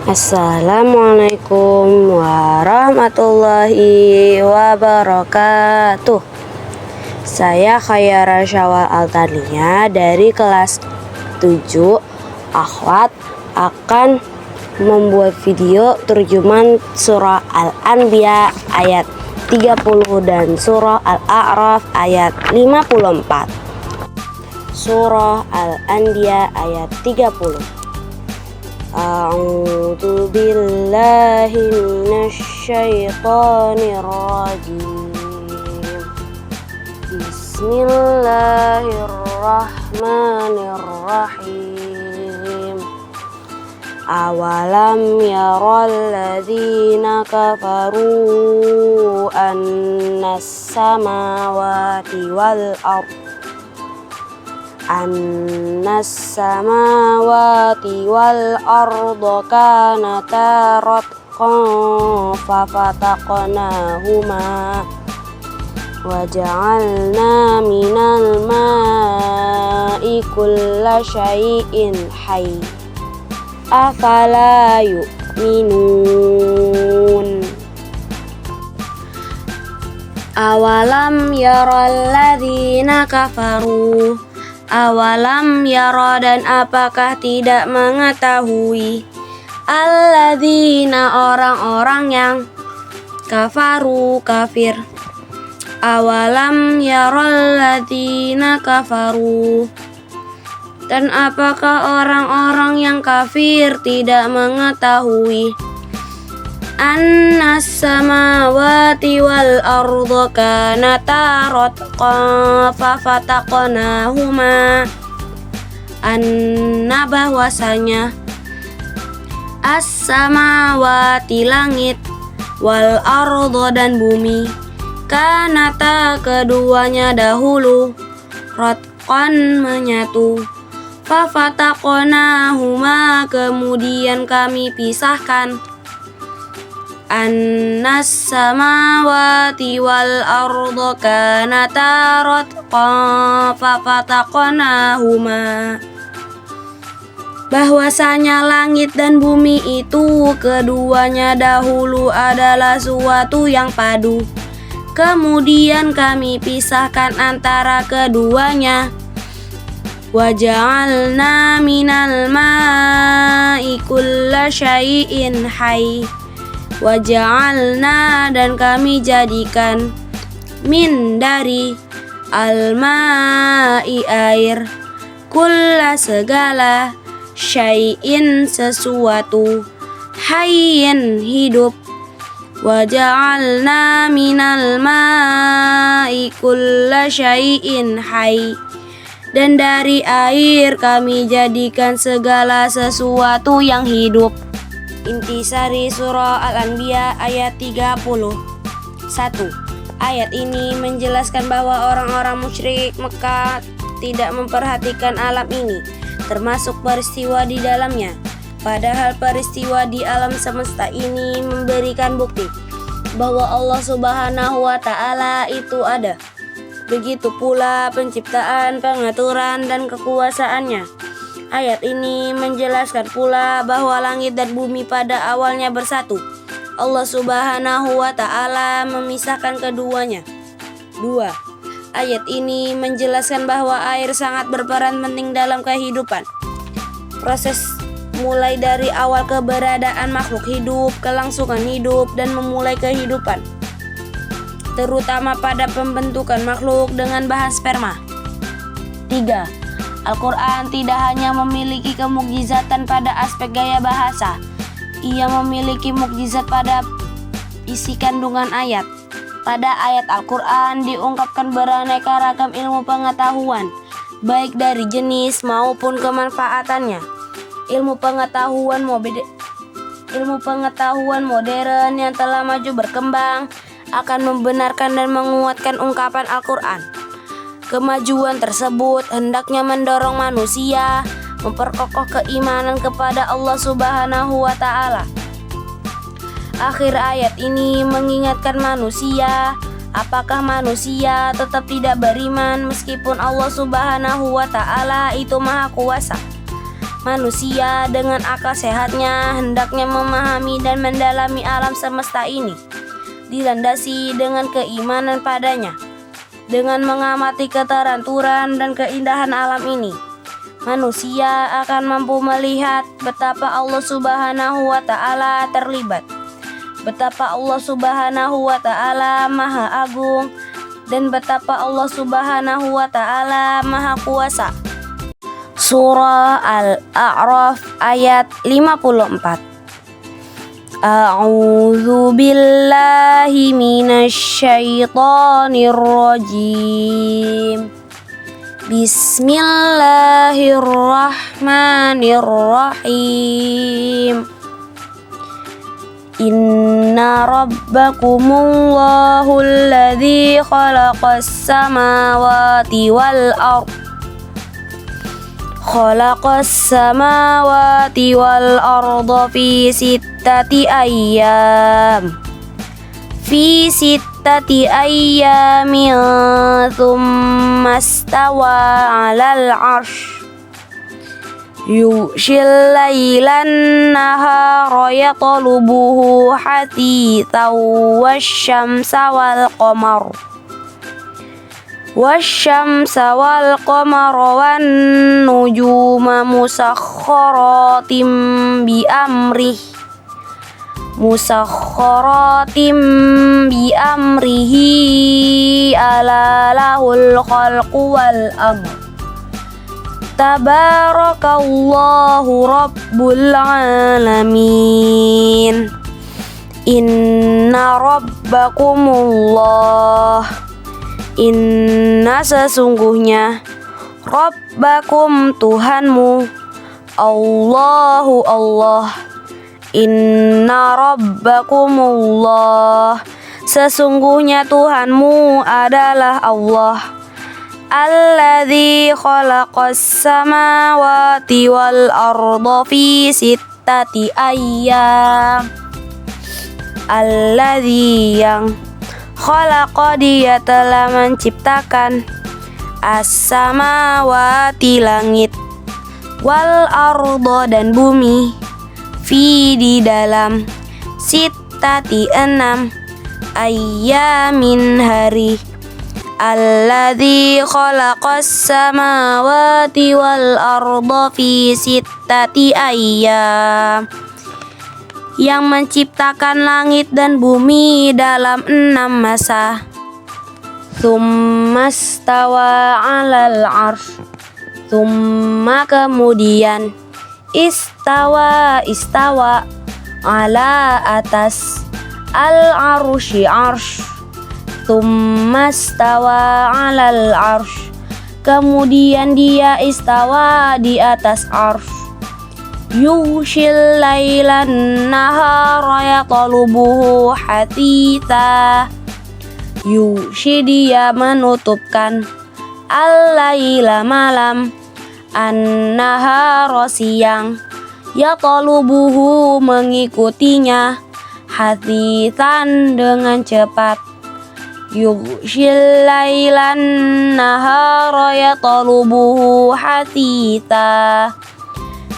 Assalamualaikum warahmatullahi wabarakatuh. Saya Khayara Syawal Altania dari kelas 7 Akhwat akan membuat video terjemahan surah Al-Anbiya ayat 30 dan surah Al-A'raf ayat 54. Surah Al-Anbiya ayat 30. A'udzu billahi minasyaitonir rajim. Bismillahirrahmanirrahim. Awalam yaral ladzina kafaru annas samawati wal ardh kanata ratqan fafataqnahuma waja'alna minal ma'i kulla syai'in hayy afala yu'minun. Awalam yaral ladzina kafaru. Awalam yara, dan apakah tidak mengetahui, alladzina, orang-orang yang kafaru, kafir. Awalam yaral ladzina kafaru, dan apakah orang-orang yang kafir tidak mengetahui, annas samawati wal ardha kanata ratqan fafataqnahuma, anna, bahwasanya, as-samawati, langit, wal ardha, dan bumi, kanata, keduanya dahulu, ratqan, menyatu, fafataqnahuma, kemudian kami pisahkan, annas samawati wal ardha kanata ratqan fafataqnahuma, bahwasanya langit dan bumi itu keduanya dahulu adalah suatu yang padu, kemudian kami pisahkan antara keduanya. Waja'alna minal ma'i kulla syai'in hayy. Waja'alna, dan kami jadikan, min, dari, al-ma'i, air, kulla, segala, syai'in, sesuatu, hayyin, hidup. Waja'alna minal ma'i kulla syai'in hayy, dan dari air kami jadikan segala sesuatu yang hidup. Intisari surah Al-Anbiya ayat 30. 1. Ayat ini menjelaskan bahwa orang-orang musyrik Mekah tidak memperhatikan alam ini, termasuk peristiwa di dalamnya. Padahal peristiwa di alam semesta ini memberikan bukti bahwa Allah Subhanahu wa Ta'ala itu ada. Begitu pula penciptaan, pengaturan, dan kekuasaannya. Ayat ini menjelaskan pula bahwa langit dan bumi pada awalnya bersatu. Allah Subhanahu wa Ta'ala memisahkan keduanya. 2. Ayat ini menjelaskan bahwa air sangat berperan penting dalam kehidupan. Proses mulai dari awal keberadaan makhluk hidup, kelangsungan hidup, dan memulai kehidupan, terutama pada pembentukan makhluk dengan bahan sperma. 3. Al-Quran tidak hanya memiliki kemukjizatan pada aspek gaya bahasa, ia memiliki mukjizat pada isi kandungan ayat. Pada ayat Al-Quran diungkapkan beraneka ragam ilmu pengetahuan, baik dari jenis maupun kemanfaatannya. Ilmu pengetahuan modern yang telah maju berkembang akan membenarkan dan menguatkan ungkapan Al-Quran. Kemajuan tersebut hendaknya mendorong manusia memperkokoh keimanan kepada Allah Subhanahu wa Ta'ala. Akhir ayat ini mengingatkan manusia, apakah manusia tetap tidak beriman meskipun Allah Subhanahu wa Ta'ala itu Maha Kuasa. Manusia dengan akal sehatnya hendaknya memahami dan mendalami alam semesta ini, dilandasi dengan keimanan padanya. Dengan mengamati keteranturan dan keindahan alam ini, manusia akan mampu melihat betapa Allah Subhanahu wa Ta'ala terlibat, betapa Allah Subhanahu wa Ta'ala Maha Agung, dan betapa Allah Subhanahu wa Ta'ala Maha Kuasa. Surah Al-A'raf ayat 54. A'udzu billahi minasy syaithanir rajim. Bismillahirrahmanirrahim. Inna rabbakumullahu alladzi khalaqas samawati wal ardh fi sittati ayyamin thumma istawa 'alal 'arsy yughshil lailan nahara yatlubuhu hatithan wasyamsa wal qamara wan nujuma musakhkharatin bi amrihi ala lahul khalqu wal amr. Tabarakallahu rabbul alamin. Inna rabbakumullah, inna sesungguhnya, rabbakum Tuhanmu, Allahu Allah. Inna rabbakumullah, sesungguhnya Tuhanmu adalah Allah. Alladzi khalaqas samawati wal arda fi sittati ayyam. Alladzi yang khalaqa, dia telah menciptakan as-samawati langit, wal arda dan bumi, fi di dalam, sittati 6, ayyamin hari. Alladzi khalaqas samawati wal arda fi sittati ayyam, yang menciptakan langit dan bumi dalam 6 masa. Tsumma stawa 'alal 'arsy, tsumma kemudian, istawa ala atas, al-'arsy 'arsy. Tsumma stawa 'alal 'arsy, kemudian dia istawa di atas 'arsy. Yughshil lailan nahara yatlubuhu hatitha. Yughshi, dia menutupkan, al-laila malam, an-nahara siang, yatlubuhu mengikutinya, hatithan dengan cepat. Yughshil lailan nahara yatlubuhu hatitha,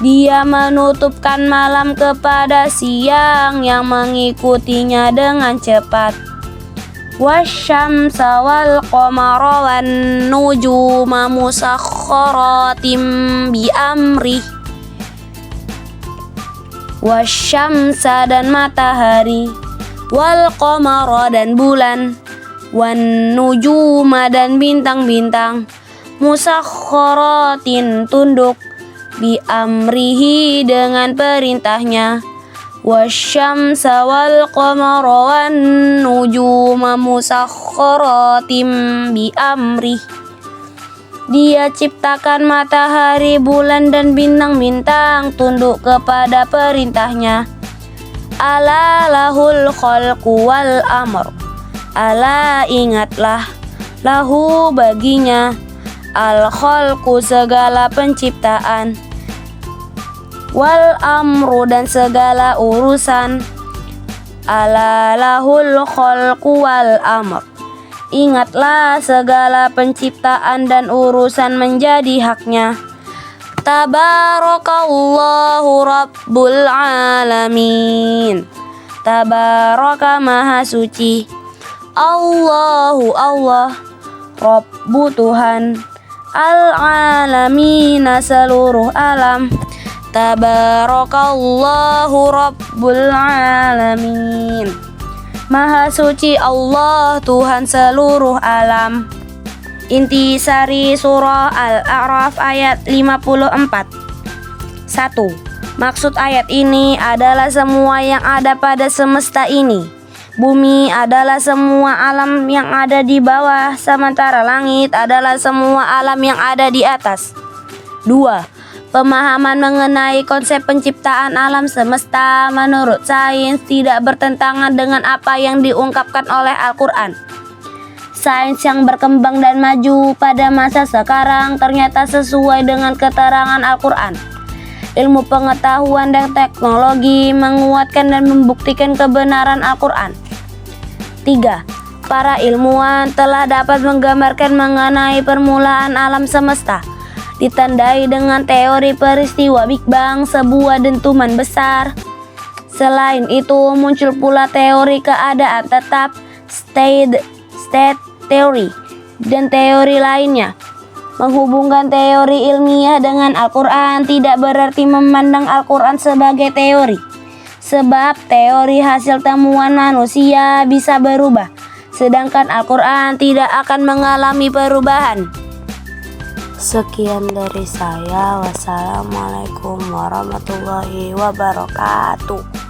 dia menutupkan malam kepada siang yang mengikutinya dengan cepat. Wasyamsa wal qamara wan nujuma musakhkharatin bi amrih. Wasyamsa dan matahari, wal qamara dan bulan, wan nujuma dan bintang-bintang, musakhkharatin tunduk, bi amrihi dengan perintahnya. Wasyamsa wal qamara wan nujuma musakhkharatin bi amrih, dia ciptakan matahari, bulan dan bintang-bintang tunduk kepada perintahnya. Ala lahul khalqu wal amr, ala ingatlah, lahu baginya, al khalqu segala penciptaan, wal amru dan segala urusan. Ala lahul khalqu wal amr, ingatlah segala penciptaan dan urusan menjadi haknya. Tabarakallahu Rabbul Alamin. Tabaraka Maha Suci. Allahu Allah, Rabbu Tuhan, Al-Alamina seluruh alam. Tabarakallahu Rabbul Alamin. Maha Suci Allah, Tuhan seluruh alam. Intisari Surah Al-A'raf ayat 54. 1. Maksud ayat ini adalah semua yang ada pada semesta ini. Bumi adalah semua alam yang ada di bawah, sementara langit adalah semua alam yang ada di atas. 2. Pemahaman mengenai konsep penciptaan alam semesta menurut sains tidak bertentangan dengan apa yang diungkapkan oleh Al-Quran. Sains yang berkembang dan maju pada masa sekarang ternyata sesuai dengan keterangan Al-Quran. Ilmu pengetahuan dan teknologi menguatkan dan membuktikan kebenaran Al-Quran. 3. Para ilmuwan telah dapat menggambarkan mengenai permulaan alam semesta, ditandai dengan teori peristiwa Big Bang, sebuah dentuman besar. Selain itu, muncul pula teori keadaan tetap, state teori, dan teori lainnya. Menghubungkan teori ilmiah dengan Al-Quran tidak berarti memandang Al-Quran sebagai teori, sebab teori hasil temuan manusia bisa berubah, sedangkan Al-Quran tidak akan mengalami perubahan. Sekian dari saya. Wassalamualaikum warahmatullahi wabarakatuh.